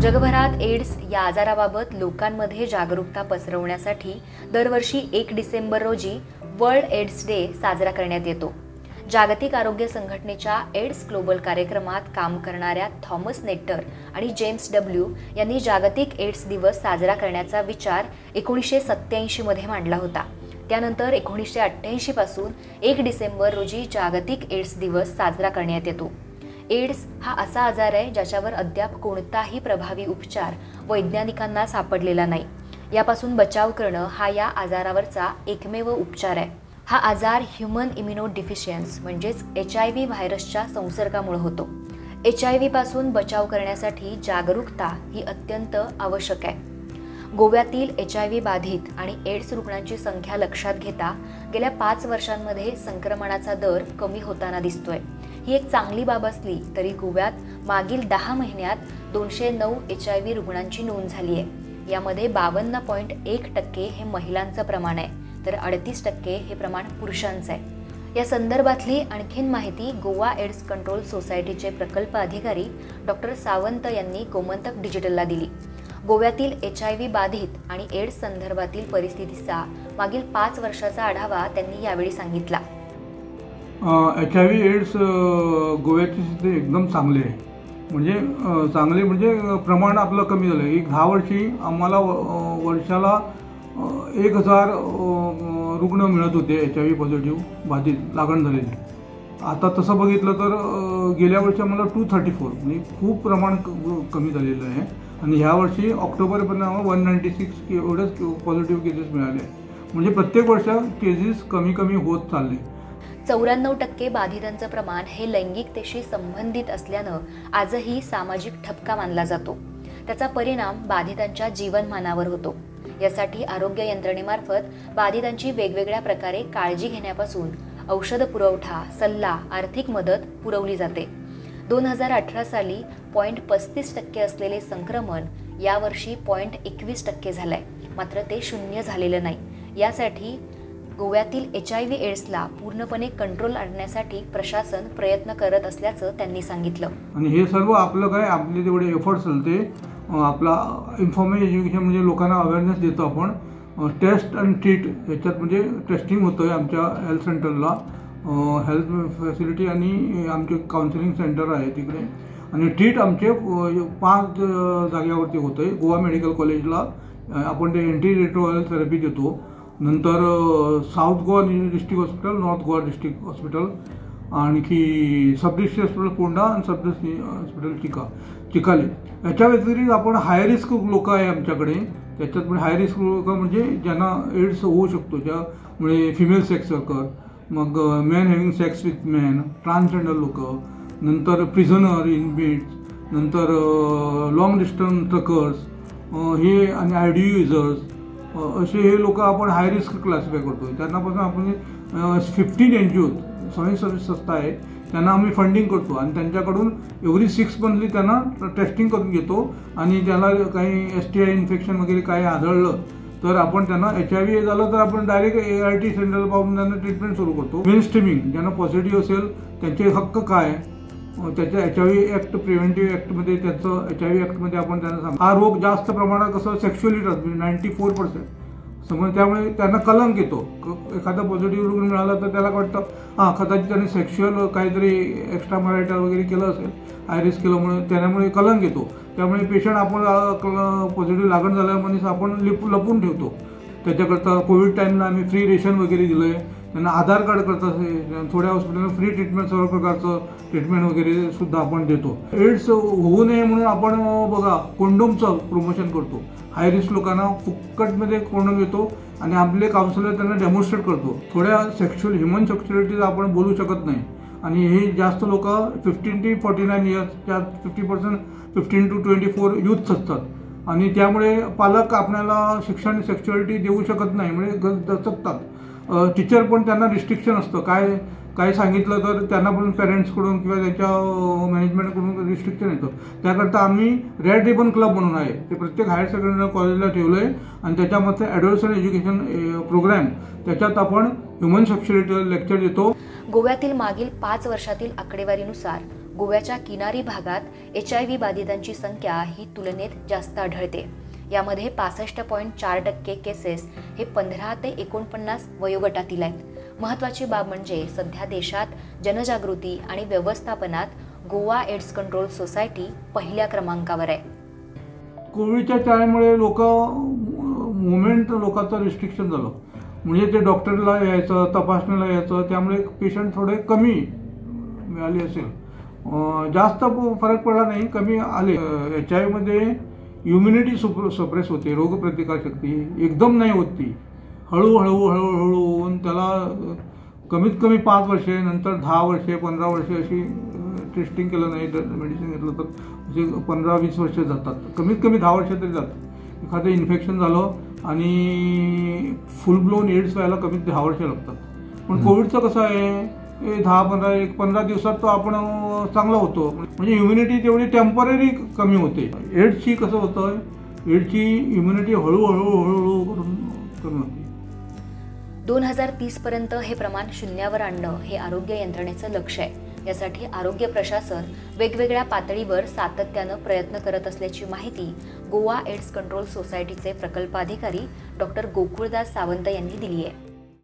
जगभरात एड्स या आजाराबाबत लोकांमध्ये जागरूकता पसरवण्यासाठी दरवर्षी 1 डिसेंबर रोजी वर्ल्ड एड्स डे साजरा करण्यात येतो। जागतिक आरोग्य संघटनेच्या एड्स ग्लोबल कार्यक्रमात काम करणाऱ्या थॉमस नेटर आणि जेम्स डब्ल्यू यांनी जागतिक एड्स दिवस साजरा करण्याचा विचार 1987 मध्ये मांडला होता। त्यानंतर 1988 पासून 1 डिसेंबर रोजी जागतिक एड्स दिवस साजरा करण्यात येतो। एड्स हा असा आजार आहे ज्याच्यावर अद्याप कोणताही प्रभावी उपचार वैज्ञानिकांना सापडलेला नाही। यापासून बचाव करणं हा या आजारावरचा एकमेव उपचार आहे। हा आजार ह्यूमन इम्युनो डिफिशियन्स म्हणजेच HIV व्हायरसच्या संसर्गामुळे होतो। HIV पासून बचाव करण्यासाठी जागरूकता ही अत्यंत आवश्यक आहे। गोव्यातील HIV बाधित आणि एड्स रुग्णांची संख्या लक्षात घेता गेल्या 5 वर्षांमध्ये संक्रमणाचा दर कमी होताना दिसतोय। ही एक चांगली बाब असली तरी गोव्यात मागील 10 महिन्यात 209 HIV रुग्णांची नोंद झाली आहे। यामध्ये 52.1% हे महिलांचं प्रमाण आहे तर 38% हे प्रमाण पुरुषांचं आहे। या संदर्भातली आणखीन माहिती गोवा एड्स कंट्रोल सोसायटीचे प्रकल्प अधिकारी डॉक्टर सावंत यांनी गोमंतक डिजिटलला दिली। गोव्यातील HIV बाधित आणि एड्स संदर्भातील परिस्थितीचा मागील 5 वर्षाचा आढावा त्यांनी यावेळी सांगितला। HIV एड्स गोव्याची स्थिती एकदम चांगली आहे। म्हणजे प्रमाण आपलं कमी झालं आहे। 10 वर्षी आम्हाला वर्षाला 1000 रुग्ण मिळत होते HIV पॉझिटिव्ह बाधित लागण झालेले। आता तसं बघितलं तर गेल्या वर्षी आम्हाला 234 म्हणजे खूप प्रमाण कमी झालेलं आहे। आणि ह्या वर्षी ऑक्टोबरपर्यंत आम्हाला 196 एवढेच पॉझिटिव्ह केसेस मिळाले। म्हणजे प्रत्येक वर्षात केसेस कमी होत चालले। 94% बाधितांचं प्रमाण हे लैंगिकतेशी संबंधित असल्यानं आजही सामाजिक ठपका मानला जातो। त्याचा परिणाम बाधितांच्या जीवनमानावर होतो। यासाठी आरोग्य यंत्रणेमार्फत बाधितांची वेगवेगळ्या प्रकारे काळजी घेण्यापासून औषध पुरवठा, सल्ला, आर्थिक मदत पुरवली जाते। 2018 साली 0.35% असलेले संक्रमण यावर्षी 0.21% झालंय, मात्र ते शून्य झालेलं नाही। यासाठी गोव्यातील HIV एड्सला पूर्णपणे कंट्रोल आणण्यासाठी प्रशासन प्रयत्न करत असल्याचं त्यांनी सांगितलं। आणि हे सर्व आपले जेवढे एफर्ट्स चालते आपला इन्फॉर्मेशन एज्युकेशन म्हणजे लोकांना अवेअरनेस देतो आपण। टेस्ट आणि ट्रीट याच्यात म्हणजे टेस्टिंग होतं आहे आमच्या हेल्थ सेंटरला, हेल्थ फॅसिलिटी आणि आमचे काउन्सिलिंग सेंटर आहे तिकडे। आणि ट्रीट आमचे 5 जागेवरती होतं आहे। गोवा मेडिकल कॉलेजला आपण ते एंटी रेट्रोवायरल थेरपी देतो। नंतर south Goa district hospital, north Goa district hospital, आणखी सब डिस्ट्रिक्ट हॉस्पिटल कोंडा आणि सब डिस्ट्रिक्ट हॉस्पिटल चिकाले। याच्या व्यतिरिक्त आपण हाय रिस्क लोक आहे आमच्याकडे। त्याच्यात पण हाय रिस्क लोक म्हणजे ज्यांना एड्स होऊ शकतो, ज्यामुळे फिमेल सेक्स वर्कर, मग man having sex with man, transgender लोक, नंतर प्रिझनर इनमेट्स, नंतर लॉंग डिस्टन्स ट्रकर्स हे आणि IDU युजर्स, असे हे लोक आपण हाय रिस्क क्लासिफाय करतो। त्यांनापासून आपण 15 NGO स्वयंसेवी संस्था आहे त्यांना आम्ही फंडिंग करतो आणि त्यांच्याकडून एव्हरी 6 मंथली त्यांना टेस्टिंग करून घेतो। आणि त्याला काही STI इन्फेक्शन वगैरे काही आढळलं तर आपण त्यांना HIV झालं तर आपण डायरेक्ट ART सेंटरला पाहून त्यांना ट्रीटमेंट सुरू करतो। मेन स्ट्रीमिंग ज्यांना पॉझिटिव्ह असेल त्यांचे हक्क काय, त्याच्या HIV ॲक्ट प्रिव्हेंटिव्ह ॲक्टमध्ये त्याचं HIV ॲक्टमध्ये आपण त्यांना सांगतो। हा रोग जास्त प्रमाणात कसं सेक्शुअली ट्रान्समिटेड 94% समज, त्यामुळे त्यांना कलंक येतो। एखादा पॉझिटिव्ह रुग्ण मिळाला तर त्याला वाटतं कदाचित त्याने सेक्शुअल काहीतरी एक्स्ट्रा मॅरिटल वगैरे केलं असेल, हाय रिस्क केल्यामुळे त्यामुळे कलंक येतो। त्यामुळे पेशंट आपण पॉझिटिव्ह लागण झाल्यामुळे आपण लपून ठेवतो। त्याच्याकरता कोविड टाईमला आम्ही फ्री रेशन वगैरे दिलं आहे। त्यांना आधार कार्ड करता थोड्या हॉस्पिटलला फ्री ट्रीटमेंट, सर्व प्रकारचं ट्रीटमेंट वगैरे सुद्धा आपण देतो। एड्स होऊ नये म्हणून आपण बघा कोंडोमचं प्रमोशन करतो। हाय रिस्क लोकांना फुकटमध्ये कोंडोम येतो आणि आपले काउन्सिलर त्यांना डेमॉन्स्ट्रेट करतो। थोड्या ह्युमन सेक्शुअलिटीचा आपण बोलू शकत नाही। आणि हे जास्त लोक 15 ते 49 इयर्सच्या 50% 15 to 24 यूथ असतात आणि त्यामुळे पालक आपल्याला शिक्षण सेक्शुअलिटी देऊ शकत नाही, म्हणजे दचकतात। टीचर पण त्यांना रिस्ट्रिक्शन असतं, काय सांगितलं तर त्यांना पण पेरेंट्सकडून किंवा त्याच्या मॅनेजमेंटकडून रिस्ट्रिक्शन येतं। त्याकरता आम्ही रेड रिबन क्लब म्हणून आहे, ते प्रत्येक हायर सेकंडरी कॉलेजला ठेवलं आहे आणि त्याच्यामध्ये ॲडोलसंट एज्युकेशन प्रोग्राम, त्याच्यात आपण ह्युमन सेक्शुअलिटी लेक्चर देतो। गोव्यातील मागील 5 वर्षातील आकडेवारीनुसार गोव्याच्या किनारी भागात HIV बाधितांची संख्या ही तुलनेत जास्त आढळते. यामध्ये 65.4% केसेस हे 15 ते 49 वयोगटातील आहेत. महत्त्वाची बाब म्हणजे सध्या देशात जनजागृती आणि व्यवस्थापनात गोवा एड्स कंट्रोल सोसायटी पहिल्या क्रमांकावर आहे. कोविडच्या टाळ्यामुळे मुवमेंट लोकांचं रिस्ट्रिक्शन झालं. म्हणजे ते डॉक्टरला यायचं, तपासणीला यायचं, त्यामुळे पेशंट थोडे कमी मिळाले असेल. जास्त फरक पडला नाही, कमी आले. HIV मध्ये इम्युनिटी सप्रेस होते, रोगप्रतिकारशक्ती एकदम नाही होत ती. हळूहळू होऊन त्याला कमीत कमी 5 वर्षे, नंतर 10 वर्षे, 15 वर्षे अशी टेस्टिंग केलं नाही, मेडिसिन घेतलं तर म्हणजे 15-20 वर्ष जातात. कमीत कमी 10 वर्ष तरी जातात. एखादं इन्फेक्शन झालं आणि फुल ब्लोन एड्स व्हायला कमीत 10 वर्ष लागतात. पण कोविडचं कसं आहे, 10-15 दिवसात तो आपण चांगला होतो. म्हणजे इम्युनिटी तेवढी टेम्पररी कमी होते. एड्सची कसं होतं, एड्सची इम्युनिटी हळूहळू करून कमी होते. 2030 पर्यंत हे प्रमाण शून्यावर आणणं हे आरोग्य यंत्रणेचं लक्ष्य आहे. यासाठी आरोग्य प्रशासन वेगवेगळ्या पातळीवर सातत्यानं प्रयत्न करत असल्याची माहिती गोवा एड्स कंट्रोल सोसायटीचे प्रकल्प अधिकारी डॉक्टर गोकुळदास सावंत यांनी दिली आहे.